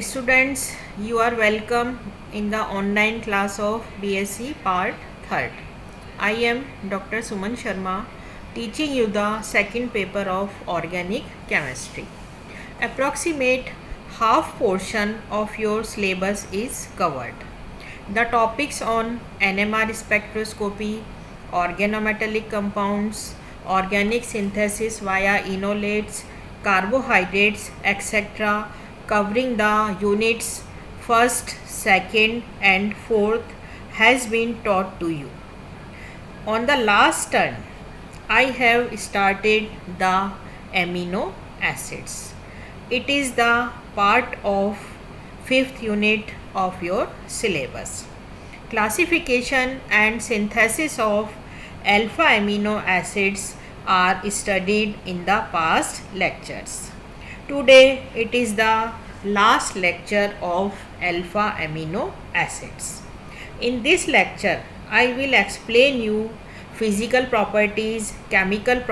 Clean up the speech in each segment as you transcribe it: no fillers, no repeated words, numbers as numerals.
Students, you are welcome in the online class of BSc Part 3rd. I am Dr. Suman Sharma, teaching you the second paper of Organic Chemistry. Approximate half portion of your syllabus is covered. The topics on NMR spectroscopy, organometallic compounds, organic synthesis via enolates, carbohydrates, etc., covering the units first, second, and fourth, has been taught to you. On the last turn, I have started the amino acids. It is the part of 5th unit of your syllabus. Classification and synthesis of alpha amino acids are studied in the past lectures. Today it is the last lecture of alpha amino acids. In this lecture I will explain you physical properties, chemical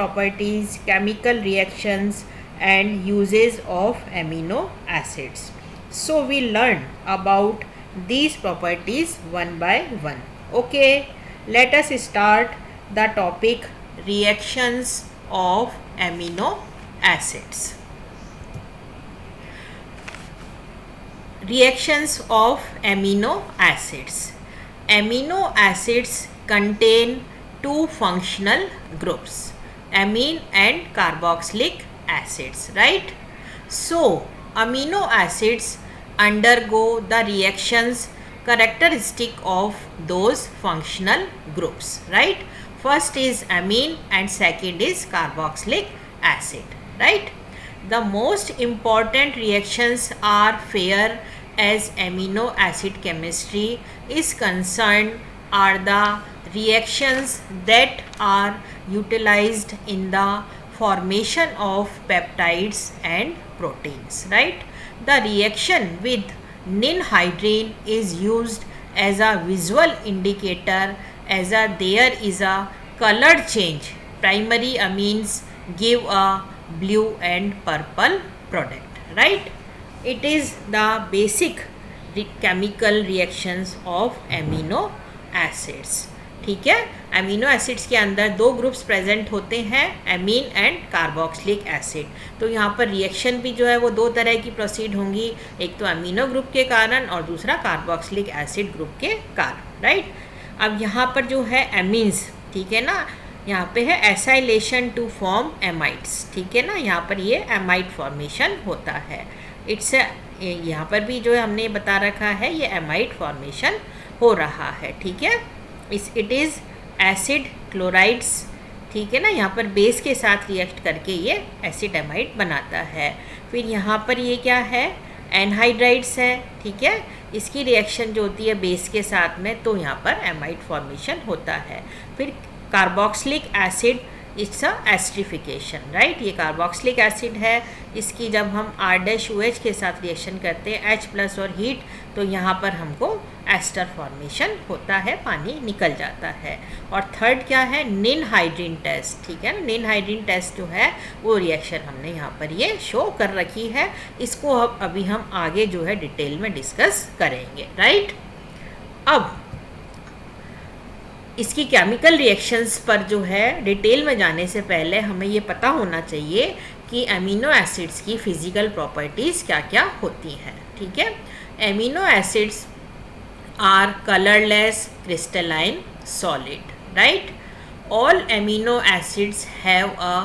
reactions and uses of amino acids. So we learn about these properties one by one. Okay, let us start the topic reactions of amino acids. Reactions of amino acids. Amino acids contain two functional groups, amine and carboxylic acids, right? So amino acids undergo the reactions characteristic of those functional groups, right? First is amine and second is carboxylic acid, right? The most important reactions are where as amino acid chemistry is concerned are the reactions that are utilized in the formation of peptides and proteins, right? The reaction with ninhydrine is used as a visual indicator as there is a color change. Primary amines give a blue and purple product, right? It is the basic chemical reactions of amino acids. ठीक है, amino acids के अंदर दो groups present होते हैं, amine and carboxylic acid. तो यहाँ पर रिएक्शन भी जो है वो दो तरह की प्रोसीड होंगी, एक तो अमीनो ग्रुप के कारण और दूसरा कार्बोक्सिलिक एसिड ग्रुप के कारण, राइट? अब यहाँ पर जो है एमीन्स, ठीक है ना, यहाँ पे है एसाइलेशन टू फॉर्म एमाइड्स, ठीक है ना, यहाँ पर ये एमाइड फॉर्मेशन होता है. इट्स यहाँ पर भी जो है हमने बता रखा है ये एमाइड फॉर्मेशन हो रहा है, ठीक है. इट इज़ एसिड क्लोराइड्स, ठीक है ना, यहाँ पर बेस के साथ रिएक्ट करके ये एसिड एमाइड बनाता है. फिर यहाँ पर ये क्या है, एनहाइड्राइड्स है, ठीक है. इसकी रिएक्शन जो होती है बेस के साथ में, तो यहाँ पर एमाइड फॉर्मेशन होता है. फिर carboxylic acid, it's a esterification, right. ये कार्बोक्सिलिक एसिड है, इसकी जब हम R-OH के साथ रिएक्शन करते हैं H+ और हीट, तो यहाँ पर हमको एस्टर फॉर्मेशन होता है, पानी निकल जाता है. और थर्ड क्या है, निनहाइड्रीन टेस्ट, ठीक है ना. निनहाइड्रीन टेस्ट जो है वो रिएक्शन हमने यहाँ पर ये शो कर रखी है. इसको अभी हम आगे जो है डिटेल में डिस्कस करेंगे, राइट. अब इसकी केमिकल रिएक्शंस पर जो है डिटेल में जाने से पहले हमें ये पता होना चाहिए कि अमीनो एसिड्स की फिज़िकल प्रॉपर्टीज़ क्या क्या होती हैं, ठीक है. Amino acids are colourless crystalline solid, right. All amino acids have a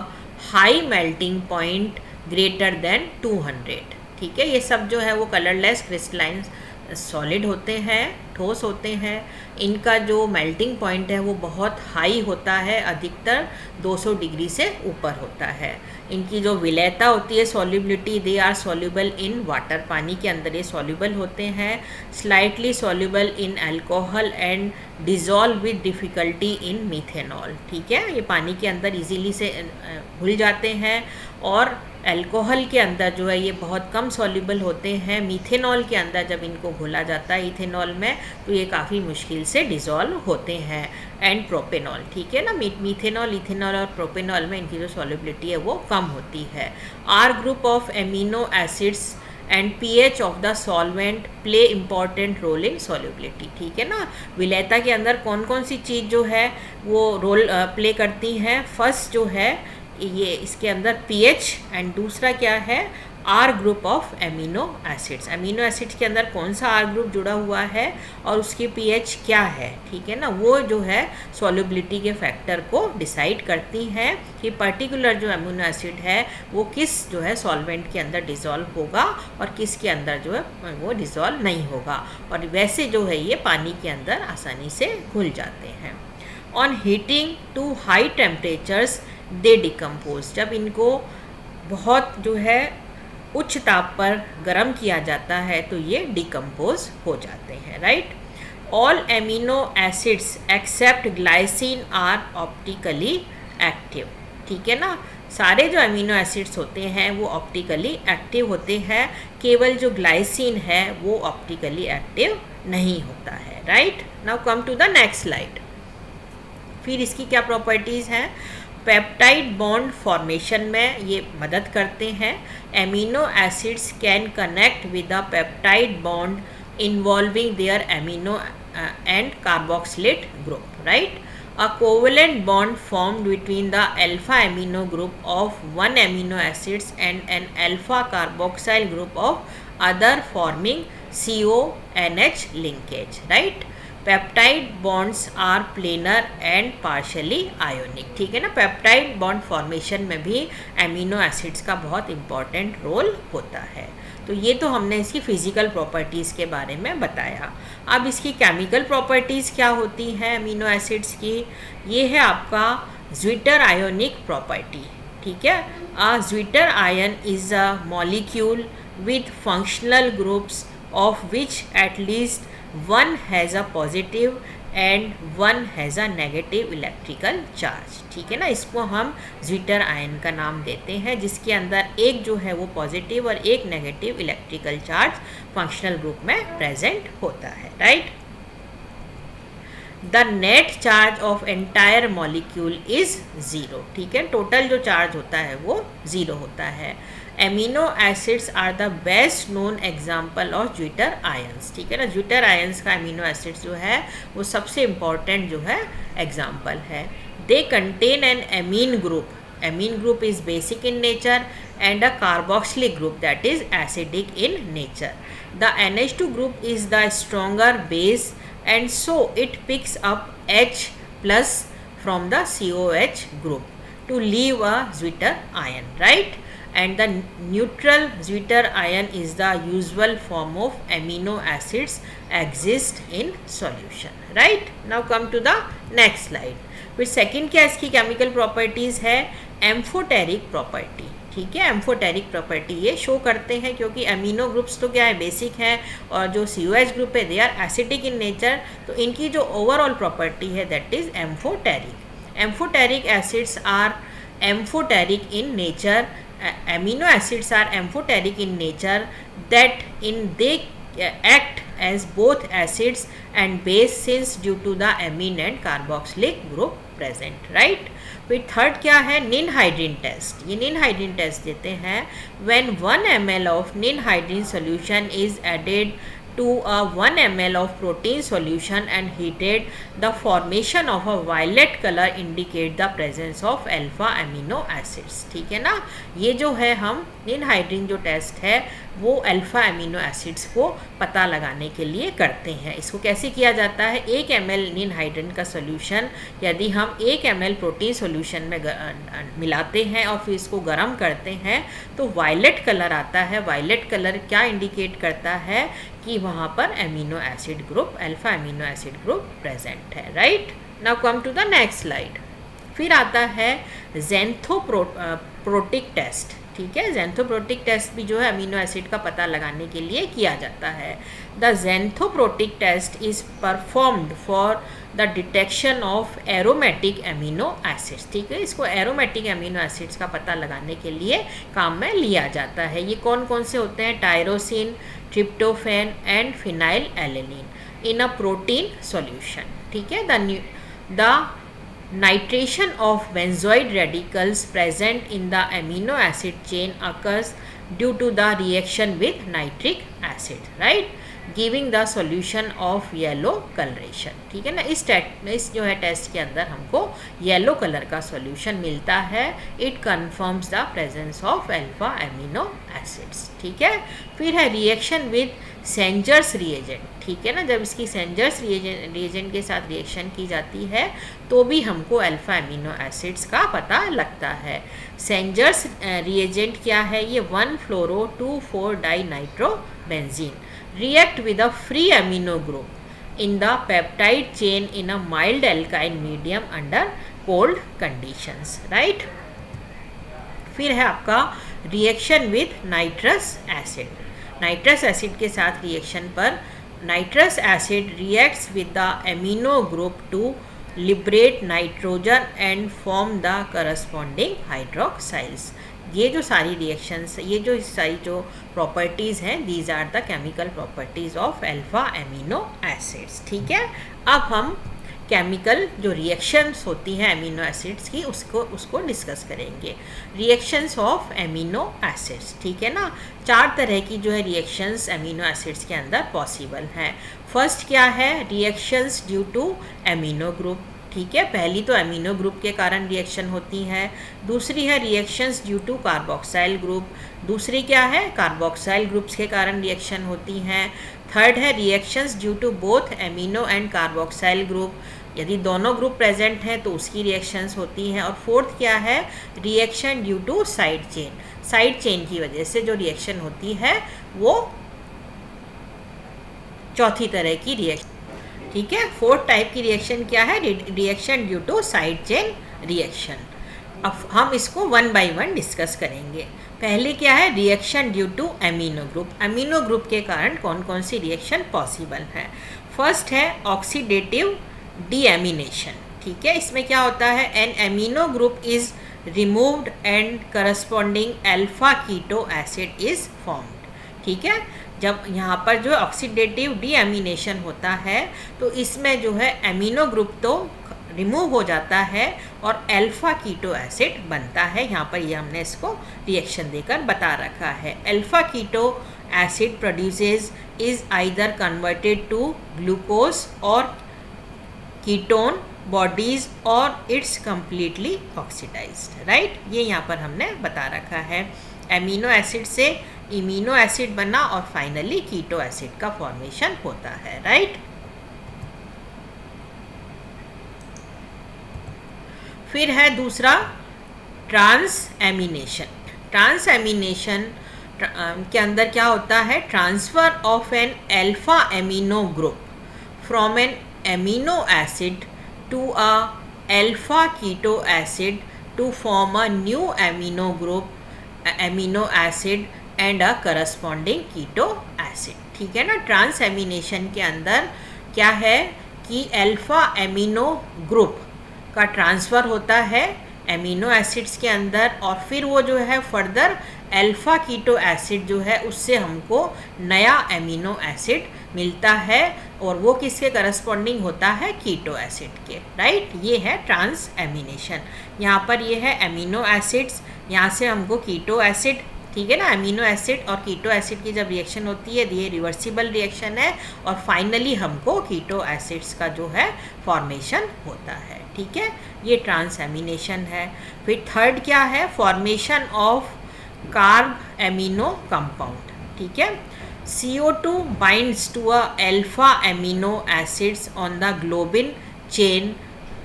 high melting point greater than 200, ठीक है. ये सब जो है वो कलरलेस क्रिस्टलाइन सॉलिड होते हैं, ठोस होते हैं. इनका जो मेल्टिंग पॉइंट है वो बहुत हाई होता है, अधिकतर 200 डिग्री से ऊपर होता है. इनकी जो विलयता होती है, solubility, they are soluble in water, पानी के अंदर ये सॉल्युबल होते हैं. Slightly soluble in alcohol and dissolve with difficulty in methanol, ठीक है. ये पानी के अंदर इजीली से घुल जाते हैं और अल्कोहल के अंदर जो है ये बहुत कम सॉल्युबल होते हैं. मीथेनॉल के अंदर जब इनको घोला जाता है इथेनॉल में, तो ये काफ़ी मुश्किल से डिज़ोल्व होते हैं. एंड प्रोपेनॉल, ठीक है ना, मीथेनॉल, इथेनॉल और प्रोपेनॉल में इनकी जो सॉल्युबिलिटी है वो कम होती है. R group of amino acids and pH of the solvent play important role in solubility. ठीक है ना, विलेयता के अंदर कौन कौन सी चीज़ जो है वो रोल प्ले करती हैं। फर्स्ट जो है ये इसके अंदर पीएच, एंड दूसरा क्या है, R group of amino acids. Amino acids के अंदर कौन सा आर ग्रुप जुड़ा हुआ है और उसकी पीएच क्या है। ठीक है ना, वो जो है सॉल्युबिलिटी के फैक्टर को डिसाइड करती हैं कि पर्टिकुलर जो एमिनो एसिड है वो किस जो है सॉल्वेंट के अंदर डिज़ोल्व होगा और किस के अंदर जो है वो डिज़ोल्व नहीं होगा, और वैसे जो है ये पानी के अंदर आसानी से घुल जाते हैं। On heating to high temperatures they decompose. जब इनको बहुत जो है उच्च ताप पर गर्म किया जाता है तो ये डिकम्पोज हो जाते हैं। Right, all amino acids except glycine are optically active. ठीक है ना, सारे जो एमिनो एसिड्स होते हैं वो ऑप्टिकली एक्टिव होते हैं, केवल जो ग्लाइसिन है वो ऑप्टिकली एक्टिव नहीं होता है। Right, now come to the next slide. फिर इसकी क्या प्रॉपर्टीज़ हैं। पेप्टाइड बॉन्ड फॉर्मेशन में ये मदद करते हैं। Amino acids can connect with a peptide bond involving their amino and carboxylate group. Right, a covalent bond formed between the alpha amino group of one amino acids and an alpha carboxyl group of other forming CONH linkage. Right, peptide bonds are planar and partially ionic. ठीक है ना, peptide bond formation में भी amino acids का बहुत important role होता है। तो ये तो हमने इसकी फिजिकल प्रॉपर्टीज़ के बारे में बताया। अब इसकी केमिकल प्रॉपर्टीज़ क्या होती हैं एमिनो एसिड्स की, ये है आपका ज्विटर आयोनिक प्रॉपर्टी। ठीक है, a zwitterion is a molecule with functional groups of which at least one has a positive and one has a negative electrical charge। ठीक है ना, इसको हम ज्विटर आयन का नाम देते हैं, जिसके अंदर एक जो है वो पॉजिटिव और एक negative electrical charge functional group में प्रेजेंट होता है। Right, the net charge of entire molecule is zero. ठीक है, टोटल जो चार्ज होता है वो ज़ीरो होता है। Amino acids are the best known example of zwitter ions. ठीक है ना, ज्विटर आयंस का एमिनो एसिड्स जो है वो सबसे इम्पॉर्टेंट जो है एग्जाम्पल है। They contain an amine group. Amine group is basic in nature and a carboxylic group that is acidic in nature. The NH2 group is the stronger base and so it picks up H plus from the COH group to leave a Zwitter ion, right? And the neutral Zwitter ion is the usual form of amino acids exist in solution, right? Now come to the next slide. फिर second क्या इसकी chemical properties है, amphoteric property. ठीक है, amphoteric property ये show करते हैं क्योंकि अमीनो ग्रुप्स तो क्या है, बेसिक है, और जो COH ग्रुप है they are acidic in nature, तो इनकी जो ओवरऑल प्रॉपर्टी है that is amphoteric. Amphoteric acids are amphoteric in nature, amino acids are amphoteric in nature that in they act as both acids and base since due to the amine and carboxylic group present, right? फिर third क्या है, ninhydrin test. ये ninhydrin test देते हैं when 1 ml of ninhydrin solution is added to a 1 ml of protein solution and heated, the formation of a violet color indicate the presence of alpha amino acids। ठीक है ना, ये जो है हम निनहाइड्रीन जो टेस्ट है वो अल्फ़ा एमिनो एसिड्स को पता लगाने के लिए करते हैं। इसको कैसे किया जाता है, 1 ml निनहाइड्रीन का सोल्यूशन यदि हम 1 ml प्रोटीन सोल्यूशन में मिलाते हैं और फिर इसको गर्म करते हैं तो वायलेट कलर आता है। वायलेट कलर क्या इंडिकेट करता है कि वहाँ पर amino acid group, alpha amino acid group present है, right. Now come to the next slide. फिर आता है ज़ेंथोप्रोटिक टेस्ट। ठीक है, ज़ेंथोप्रोटिक टेस्ट भी जो है अमीनो एसिड का पता लगाने के लिए किया जाता है। The xanthoproteic test is performed for the detection of aromatic amino acids. ठीक है, इसको एरोमेटिक एमिनो एसिड्स का पता लगाने के लिए काम में लिया जाता है। ये कौन कौन से होते हैं, tyrosine, tryptophan and phenyl alanine in a protein solution. ठीक है, the nitration of benzoid radicals present in the amino acid chain occurs due to the reaction with nitric acid, right, giving the solution of yellow colouration. ठीक है ना, इस जो है test के अंदर हमको येलो कलर का सॉल्यूशन मिलता है। It confirms the presence of alpha amino acids. ठीक है, फिर है रिएक्शन विद सेंजर्स रिएजेंट। ठीक है ना, जब इसकी सेंजर्स रिएजेंट के साथ रिएक्शन की जाती है तो भी हमको अल्फा एमिनो एसिड्स का पता लगता है। सेंजर्स रिएजेंट क्या है? ये 1,4,2,4-डाइनाइट्रोबेंजीन react with a free amino group in the peptide chain in a mild alkyne medium under cold conditions, right। फिर है आपका reaction with nitrous acid. Nitrous acid के साथ रिएक्शन पर nitrous acid reacts with the amino group to liberate nitrogen and form the corresponding hydroxyls. ये जो सारी reactions, ये जो सारी जो प्रॉपर्टीज़ हैं, these are the chemical properties of alpha amino acids. ठीक है, अब हम केमिकल जो रिएक्शंस होती हैं एमिनो एसिड्स की उसको डिस्कस करेंगे। रिएक्शंस ऑफ एमिनो एसिड्स, ठीक है ना, 4 तरह की जो है रिएक्शंस एमिनो एसिड्स के अंदर पॉसिबल हैं। फर्स्ट क्या है? Reactions due to amino group. ठीक है, पहली तो एमिनो ग्रुप के कारण रिएक्शन होती है। दूसरी है reactions due to carboxyl group. दूसरी क्या है? कार्बोक्साइल ग्रुप्स के कारण रिएक्शन होती हैं। थर्ड है reactions due to both amino and carboxyl group. यदि दोनों ग्रुप प्रेजेंट हैं तो उसकी रिएक्शंस होती हैं। और फोर्थ क्या है? Reaction due to side chain. Side chain की वजह से जो रिएक्शन होती है वो चौथी तरह की रिएक्शन। ठीक है, फोर्थ टाइप की रिएक्शन क्या है? Reaction due to side chain reaction. अब हम इसको 1 बाय 1 डिस्कस करेंगे। पहले क्या है? Reaction due to amino group. Amino group के कारण कौन कौन सी रिएक्शन पॉसिबल है? फर्स्ट है ऑक्सीडेटिव डीएमिनेशन। ठीक है, इसमें क्या होता है? An amino group is removed and corresponding alpha keto acid is formed. ठीक है, जब यहाँ पर जो ऑक्सीडेटिव डीएमिनेशन होता है तो इसमें जो है एमिनो ग्रुप तो रिमूव हो जाता है और अल्फा कीटो एसिड बनता है। यहाँ पर ये हमने इसको रिएक्शन देकर बता रखा है। Alpha keto acid produces is either converted to glucose और कीटोन बॉडीज और इट्स कम्प्लीटली ऑक्सीडाइज्ड, राइट। ये यहाँ पर हमने बता रखा है। एमिनो एसिड से इमिनो एसिड बना और फाइनली कीटो एसिड का फॉर्मेशन होता है, राइट। फिर है दूसरा ट्रांस एमिनेशन। ट्रांस एमिनेशन के अंदर क्या होता है? Transfer of an alpha amino group from an amino acid to a alpha keto acid to form a new amino group amino acid and a corresponding keto acid. ठीक है ना, trans ammunition के अंदर क्या है कि अल्फा एमिनो ग्रुप का transfer होता है एमिनो एसिड्स के अंदर और फिर वो जो है फर्दर अल्फा कीटो एसिड जो है उससे हमको नया एमिनो एसिड मिलता है और वो किसके करस्पॉन्डिंग होता है? कीटो एसिड के, राइट। ये है ट्रांस एमिनेशन। यहाँ पर ये है एमिनो एसिड्स, यहाँ से हमको कीटो एसिड, ठीक है ना। अमीनो एसिड और कीटो एसिड की जब रिएक्शन होती है ये रिवर्सिबल रिएक्शन है और फाइनली हमको कीटो एसिड्स का जो है फॉर्मेशन होता है। ठीक है, ये ट्रांस एमिनेशन है। फिर थर्ड क्या है? Formation of carb amino compound. ठीक है, CO2 binds to a alpha amino acids on the globin chain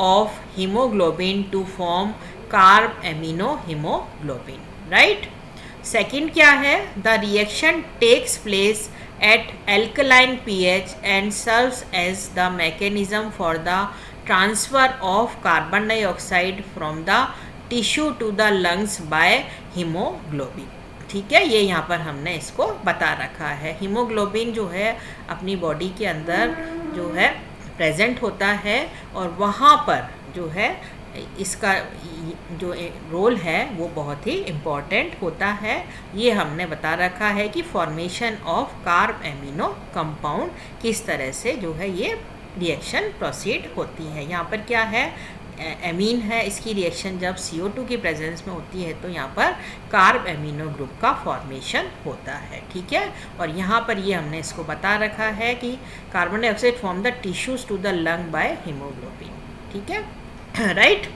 of hemoglobin to form carb amino hemoglobin, right। Second क्या है? The reaction takes place at alkaline pH and serves as the mechanism for the transfer of carbon dioxide from the tissue to the lungs by hemoglobin। ठीक है, ये यहाँ पर हमने इसको बता रखा है। हीमोग्लोबिन जो है अपनी बॉडी के अंदर जो है प्रेजेंट होता है और वहाँ पर जो है इसका जो रोल है वो बहुत ही इम्पॉर्टेंट होता है। ये हमने बता रखा है कि formation of carb amino compound किस तरह से जो है ये रिएक्शन प्रोसीड होती है। यहाँ पर क्या है? एमीन है, इसकी रिएक्शन जब CO2 की प्रेजेंस में होती है तो यहाँ पर कार्ब एमिनो ग्रुप का फॉर्मेशन होता है, ठीक है। और यहाँ पर ये हमने इसको बता रखा है कि carbon dioxide form the tissues to the lung by haemoglobin, ठीक है, राइट।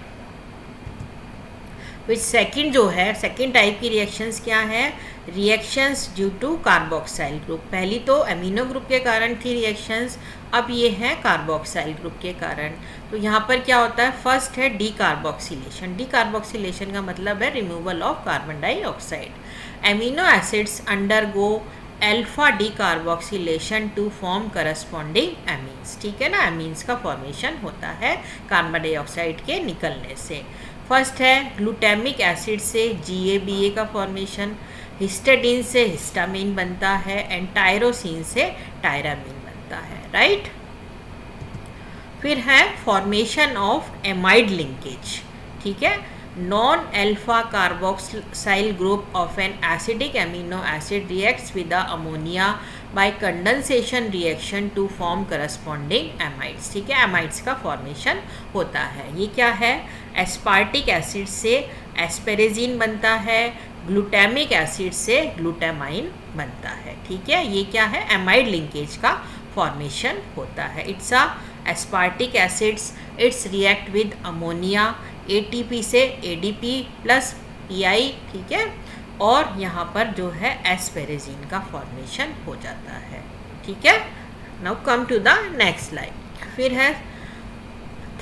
फिर सेकंड जो है, सेकंड टाइप की रिएक्शंस क्या है, reactions due to carboxyl group. पहली तो एमिनो ग्रुप के कारण थी रिएक्शंस, अब ये है कार्बोक्साइल ग्रुप के कारण। तो यहाँ पर क्या होता है, फर्स्ट है डीकार्बोक्सिलेशन। डीकार्बोक्सिलेशन का मतलब है removal of carbon dioxide. Amino acids undergo alpha decarboxylation to form corresponding amines, ठीक है ना। एमीन्स का फॉर्मेशन होता है कार्बन डाइऑक्साइड के निकलने से। फर्स्ट है ग्लूटामिक एसिड से GABA का फॉर्मेशन, हिस्टाडीन से हिस्टामीन बनता है एंड टायरोसिन से टायरामीन बनता है, राइट। फिर है फॉर्मेशन ऑफ एमाइड लिंकेज, ठीक है। Non alpha carboxyl group of an acidic amino acid reacts with ammonia by condensation reaction to form corresponding amides, ठीक है। एमाइड्स का फॉर्मेशन होता है। ये क्या है, एस्पार्टिक एसिड से एस्पेरेजिन बनता है, ग्लूटामिक एसिड से ग्लूटामाइन बनता है, ठीक है। ये क्या है, एमाइड लिंकेज का फॉर्मेशन होता है। It's a aspartic acids, it's react with ammonia, ATP से ADP प्लस PI, ठीक है। और यहाँ पर जो है एस्पेरेजिन का फॉर्मेशन हो जाता है, ठीक है। Now come to the next slide. फिर है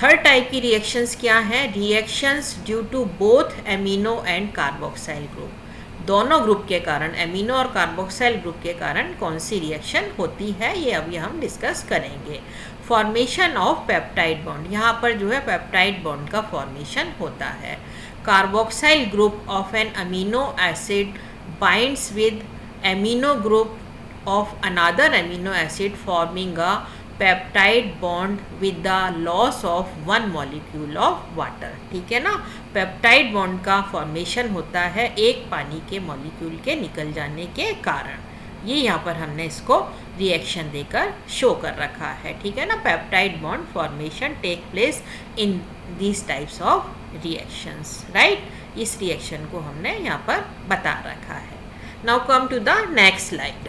थर्ड टाइप की रिएक्शंस क्या है, reactions due to both amino and carboxyl group. दोनों ग्रुप के कारण, एमिनो और कार्बोक्साइल ग्रुप के कारण कौन सी रिएक्शन होती है, ये अभी हम डिस्कस करेंगे। फॉर्मेशन ऑफ पेप्टाइड बॉन्ड, यहाँ पर जो है पेप्टाइड बॉन्ड का फॉर्मेशन होता है। Carboxyl group of an amino acid binds with amino group of another amino acid forming a peptide bond with the loss of one molecule of water, ठीक है ना। पेप्टाइड बॉन्ड का formation होता है एक पानी के मॉलिक्यूल के निकल जाने के कारण। ये यहाँ पर हमने इसको रिएक्शन देकर शो कर रखा है, ठीक है ना। Peptide bond formation take place in these types of reactions, right. इस रिएक्शन को हमने यहाँ पर बता रखा है। Now come to the next slide.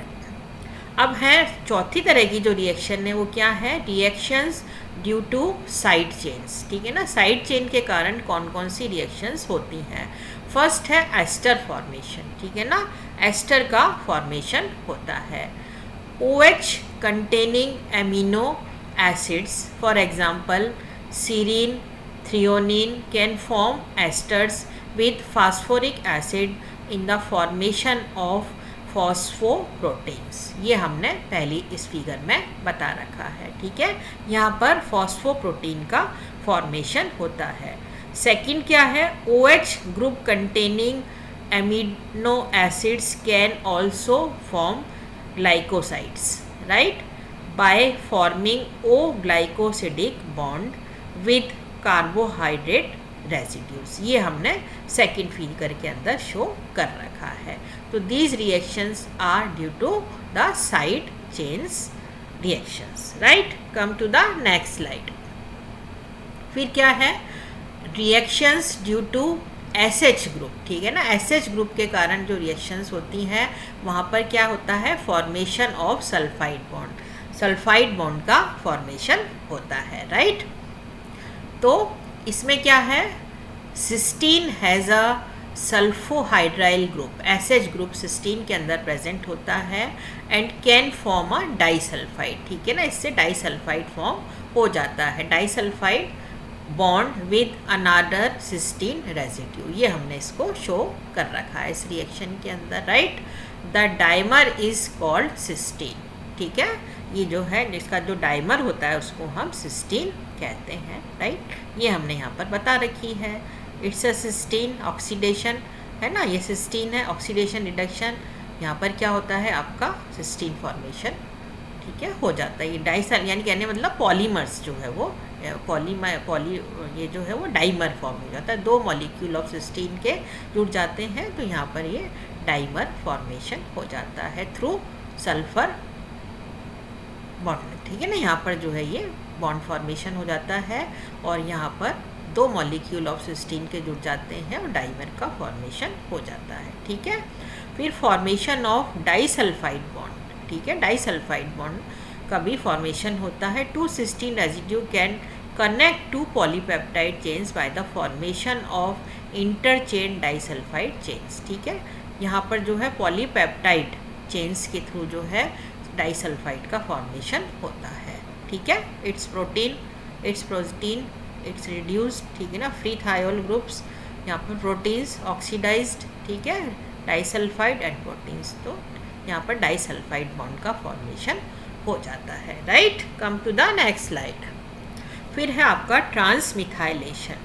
अब है चौथी तरह की जो रिएक्शन है वो क्या है, reactions due to side chains, ठीक है ना। साइड चेन के कारण कौन कौन सी रिएक्शंस होती हैं। फर्स्ट है एस्टर फॉर्मेशन, ठीक है ना। एस्टर का फॉर्मेशन होता है। OH containing amino acids, for example serine, threonine can form esters with phosphoric acid in the formation of phosphoproteins। ये हमने पहली इस फिगर में बता रखा है, ठीक है। यहाँ पर फॉस्फोप्रोटीन का फॉर्मेशन होता है। सेकंड क्या है, OH group containing amino acids can also form glycosides, right, by forming O-glycosidic bond with carbohydrate residues। ये हमने सेकेंड फिगर के अंदर शो कर रखा है। तो these reactions are due to the side chains reactions, right। come to the next slide। फिर क्या है, reactions due to SH group, ठीक है ना। SH ग्रुप के कारण जो रिएक्शंस होती हैं वहाँ पर क्या होता है, formation of sulphide bond. Sulphide bond का फॉर्मेशन होता है, राइट। तो इसमें क्या है, cysteine has a sulphydryl group. SH group cysteine के अंदर प्रेजेंट होता है and can form a disulphide, ठीक है ना। इससे डाइसल्फाइड फॉर्म हो जाता है। Disulphide bond with another cysteine residue, ये हमने इसको शो कर रखा है इस रिएक्शन के अंदर, right. The dimer is called cysteine, ठीक है। ये जो है इसका जो डाइमर होता है उसको हम सिस्टीन कहते हैं, राइट। ये हमने यहाँ पर बता रखी है। इट्स अ सिस्टीन ऑक्सीडेशन, है ना। ये सिस्टीन है, ऑक्सीडेशन रिडक्शन, यहाँ पर क्या होता है आपका सिस्टीन फॉर्मेशन, ठीक है, हो जाता है। ये डाइसल यानी कहने मतलब पॉलीमर्स जो है वो ये जो है वो डाइमर फॉर्म हो जाता है। 2 मॉलिक्यूल ऑफ सिस्टीन के जुड़ जाते हैं तो यहाँ पर ये डाइमर फॉर्मेशन हो जाता है थ्रू सल्फर बॉन्ड, ठीक है ना। यहाँ पर जो है ये बॉन्ड फॉर्मेशन हो जाता है और यहाँ पर दो मॉलिक्यूल ऑफ सिस्टीन के जुड़ जाते हैं और डाइमर का फॉर्मेशन हो जाता है, ठीक है। फिर फॉर्मेशन ऑफ डाइसल्फाइड बॉन्ड, ठीक है, डाइसल्फाइड बॉन्ड का भी फॉर्मेशन होता है। Two cysteine residue can connect to polypeptide chains by the formation of interchain disulphide chains, ठीक है। यहाँ पर जो है पॉलीपेप्टाइड चेन्स के थ्रू जो है डाइसल्फाइड का फॉर्मेशन होता है, ठीक है। इट्स प्रोटीन, इट्स रिड्यूस्ड, ठीक है ना, फ्री थायोल ग्रुप्स, यहाँ पर प्रोटीन्स ऑक्सीडाइज्ड, ठीक है, डाइसल्फाइड एंड प्रोटीन्स, तो यहाँ पर डाइसल्फाइड बॉन्ड का फॉर्मेशन हो जाता है, right. Come to the next slide. फिर है आपका transmethylation.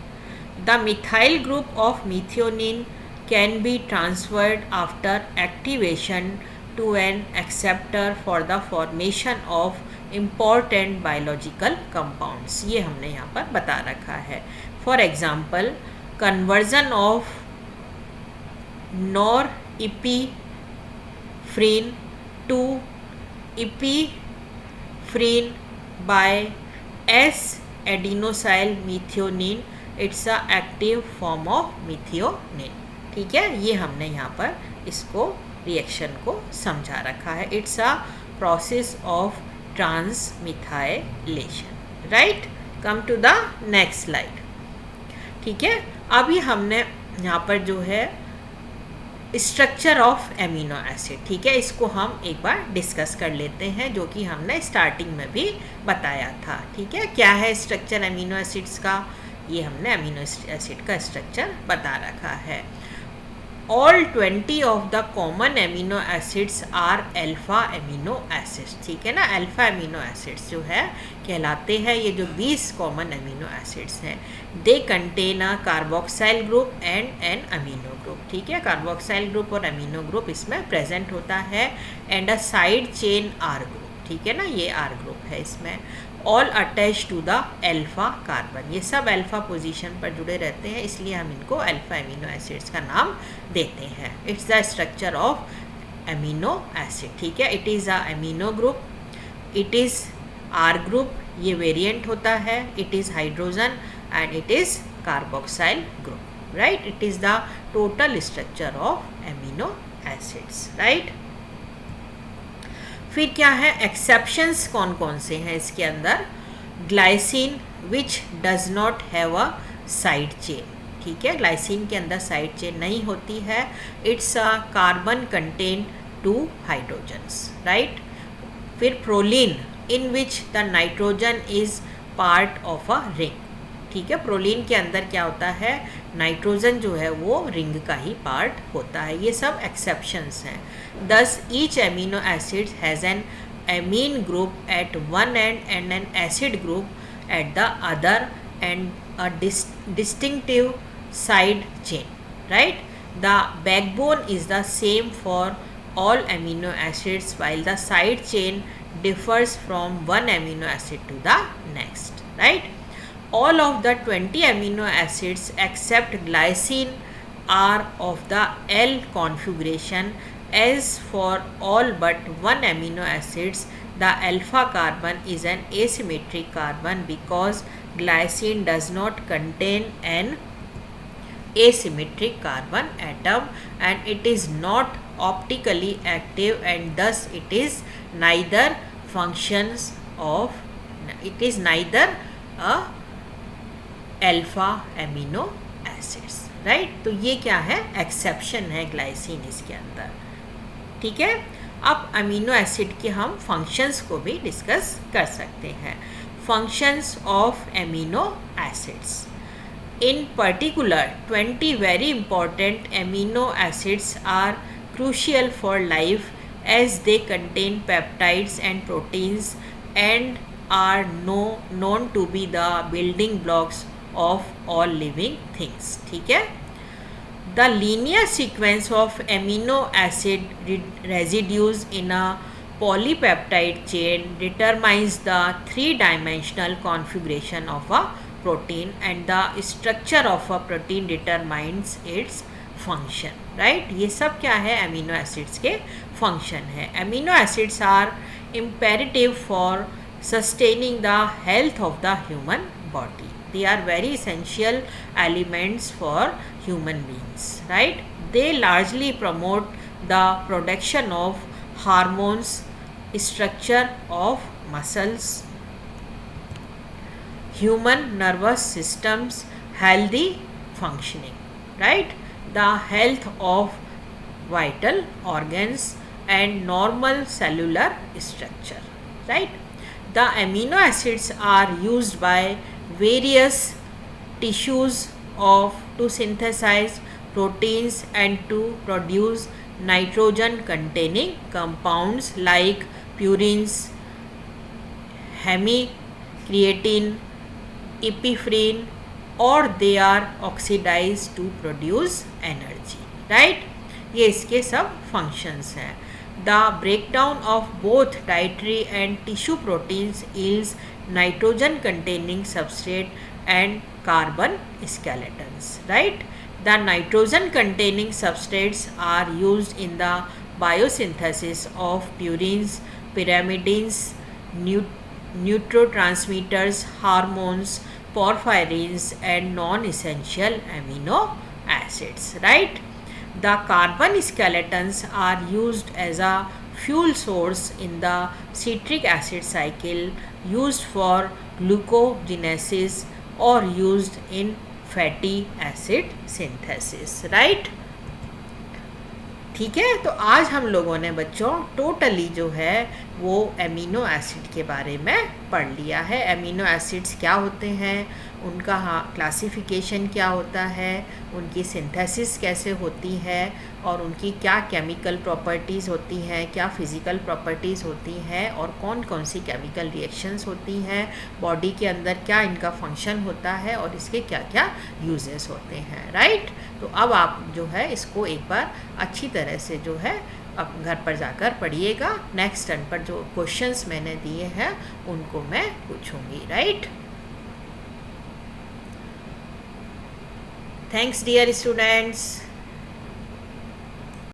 The methyl group of methionine can be transferred after activation to an acceptor for the formation of important biological compounds, ये हमने यहाँ पर बता रखा है। For example, conversion of norepinephrine to epinephrine by S-adenosyl methionine, it's a active form of methionine, ठीक है। ये हमने यहाँ पर इसको रिएक्शन को समझा रखा है। It's a process of transmethylation, right. Come to the next slide, ठीक है। अभी हमने यहाँ पर जो है स्ट्रक्चर ऑफ एमिनो एसिड, ठीक है, इसको हम एक बार डिस्कस कर लेते हैं, जो कि हमने स्टार्टिंग में भी बताया था, ठीक है। क्या है स्ट्रक्चर एमिनो एसिड्स का, ये हमने एमिनो एसिड का स्ट्रक्चर बता रखा है। All 20 of the common amino acids are alpha amino acids, ठीक है ना। अल्फा एमिनो एसिड्स जो है कहलाते हैं ये जो 20 कॉमन एमिनो एसिड्स हैं। They contain a carboxyl group and an amino group, ठीक है, कार्बोक्साइल ग्रुप और अमीनो ग्रुप इसमें प्रेजेंट होता है, and a side chain R group, ठीक है ना, ये आर ग्रुप है इसमें। All attach to the alpha carbon, ये सब अल्फा पोजीशन पर जुड़े रहते हैं, इसलिए हम इनको अल्फा एमिनो एसिड्स का नाम देते हैं। It's the structure of amino acid, ठीक है। It is a amino group, it is R group, ये वेरिएंट होता है, it is hydrogen and it is carboxyl group, right. It is the total structure of amino acids, right. फिर क्या है, exceptions कौन कौन से हैं इसके अंदर। Glycine which does not have a side chain, ठीक है, ग्लाइसिन के अंदर साइड चेन नहीं होती है। It's a carbon contain 2 hydrogens, right. फिर proline in which the nitrogen is part of a ring, ठीक है, प्रोलीन के अंदर क्या होता है, नाइट्रोजन जो है वो रिंग का ही पार्ट होता है। ये सब एक्सेप्शंस हैं। दस each amino acid has an amine group at one and N acid group at the other and a distinctive side chain, right. The backbone is the same for all amino acids while the side chain differs from one amino acid to the next, right. All of the 20 amino acids except glycine are of the L configuration. As for all but one amino acids, the alpha carbon is an asymmetric carbon because glycine does not contain an asymmetric carbon atom and it is not optically active and thus it is neither a alpha amino acids, right। तो ये क्या है, exception है glycine इसके अंदर, ठीक है। अब अमीनो एसिड के हम फंक्शंस को भी डिस्कस कर सकते हैं। Functions of amino acids, in particular 20 very important amino acids are crucial for life as they contain peptides and proteins and are known to be the building blocks of all living things, ठीक है। The linear sequence of amino acid residues in a polypeptide chain determines the three-dimensional configuration of a protein and the structure of a protein determines its function, right। ये सब क्या है, amino acids के function है। Amino acids are imperative for sustaining the health of the human body. They are very essential elements for human beings, right? They largely promote the production of hormones, structure of muscles, human nervous systems, healthy functioning, right? The health of vital organs and normal cellular structure, right? The amino acids are used by various tissues of to synthesize proteins and to produce nitrogen containing compounds like purines, hemicreatine, epinephrine, or they are oxidized to produce energy, right? ये इसके सब functions हैं. The breakdown of both dietary and tissue proteins yields nitrogen containing substrate and carbon skeletons, right? The nitrogen containing substrates are used in the biosynthesis of purines, pyrimidines, neurotransmitters, hormones, porphyrins, and non-essential amino acids, right? The carbon skeletons are used as a fuel source in the citric acid cycle, used for glucogenesis or used in fatty acid synthesis, right? ठीक है, तो आज हम लोगों ने बच्चों totally जो है वो एमिनो एसिड के बारे में पढ़ लिया है. एमिनो एसिड्स क्या होते हैं, उनका क्लासिफिकेशन क्या होता है, उनकी सिंथेसिस कैसे होती है और उनकी क्या केमिकल प्रॉपर्टीज़ होती हैं, क्या फिज़िकल प्रॉपर्टीज़ होती हैं और कौन कौन सी केमिकल रिएक्शंस होती हैं, बॉडी के अंदर क्या इनका फंक्शन होता है और इसके क्या क्या यूजेस होते हैं, राइट? तो अब आप जो है इसको एक बार अच्छी तरह से जो है अब घर पर जाकर पढ़िएगा. नेक्स्ट टर्न पर जो क्वेश्चंस मैंने दिए हैं उनको मैं पूछूंगी, राइट? Thanks dear students.